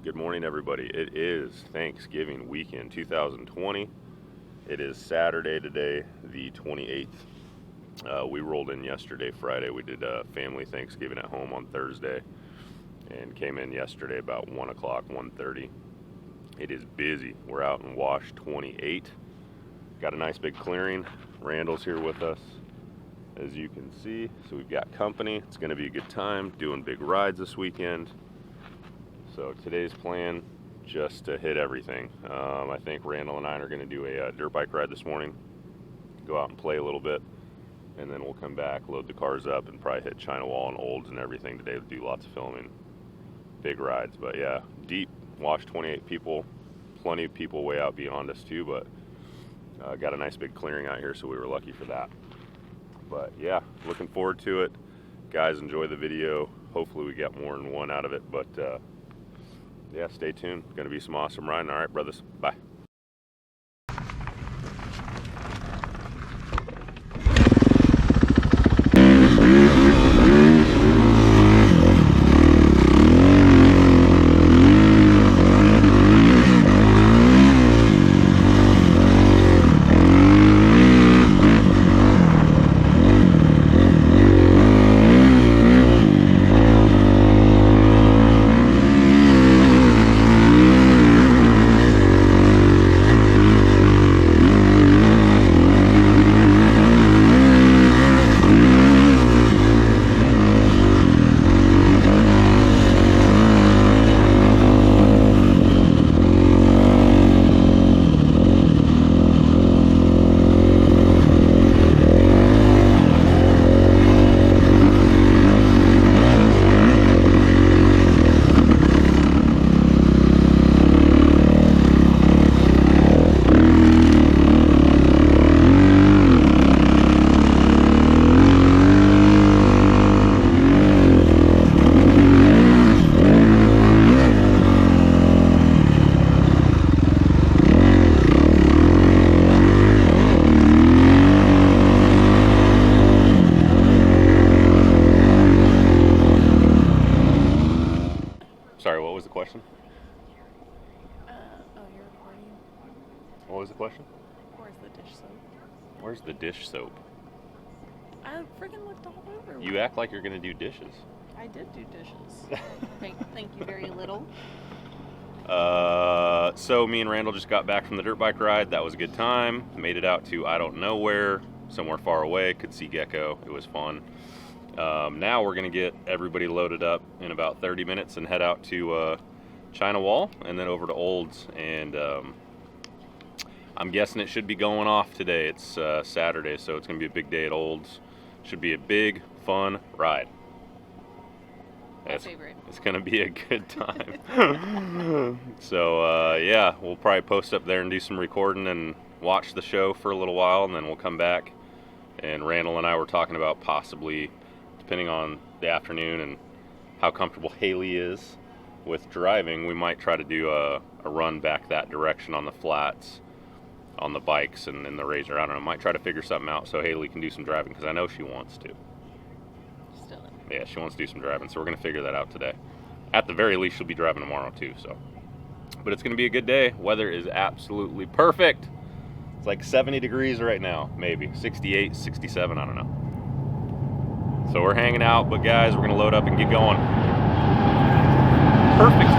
Good morning, everybody. It is Thanksgiving weekend 2020. It is Saturday today, the 28th. We rolled in yesterday, Friday. We did a family Thanksgiving at home on Thursday and came in yesterday about 1 o'clock, 1:30. It is busy. We're out in Wash 28. Got a nice big clearing. Randall's here with us, as you can see. So we've got company. It's going to be a good time doing big rides this weekend. So today's plan, just to hit everything. I think Randall and I are going to do a dirt bike ride this morning, go out and play a little bit, and then we'll come back, load the cars up, and probably hit China Wall and Olds and everything today to do lots of filming, big rides. But yeah, deep, Wash 28 people, plenty of people way out beyond us too, but got a nice big clearing out here, so we were lucky for that. But yeah, looking forward to it. Guys, enjoy the video. Hopefully we get more than one out of it, but yeah, stay tuned. Gonna be some awesome riding. All right, brothers. Bye. Sorry, what was the question? Oh, you're recording. What was the question? Where's the dish soap? Where's the dish soap? I freaking looked all over. You act like you're gonna do dishes. I did do dishes. Thank you very little. So me and Randall just got back from the dirt bike ride. That was a good time. Made it out to I don't know where, somewhere far away. Could see Gecko. It was fun. Now we're gonna get everybody loaded up in about 30 minutes and head out to China Wall and then over to Olds. And I'm guessing it should be going off today. It's Saturday, so it's gonna be a big day at Olds. Should be a big, fun ride. My favorite. It's gonna be a good time. So yeah, we'll probably post up there and do some recording and watch the show for a little while, and then we'll come back. And Randall and I were talking about possibly, depending on the afternoon and how comfortable Haley is with driving, we might try to do a run back that direction on the flats, on the bikes and in the RZR. I don't know, might try to figure something out so Haley can do some driving, because I know she wants to. Still. Yeah, she wants to do some driving, so we're going to figure that out today. At the very least, she'll be driving tomorrow too, so. But it's going to be a good day. Weather is absolutely perfect. It's like 70 degrees right now, maybe 68, 67, I don't know. So we're hanging out, but guys, we're gonna load up and get going. Perfect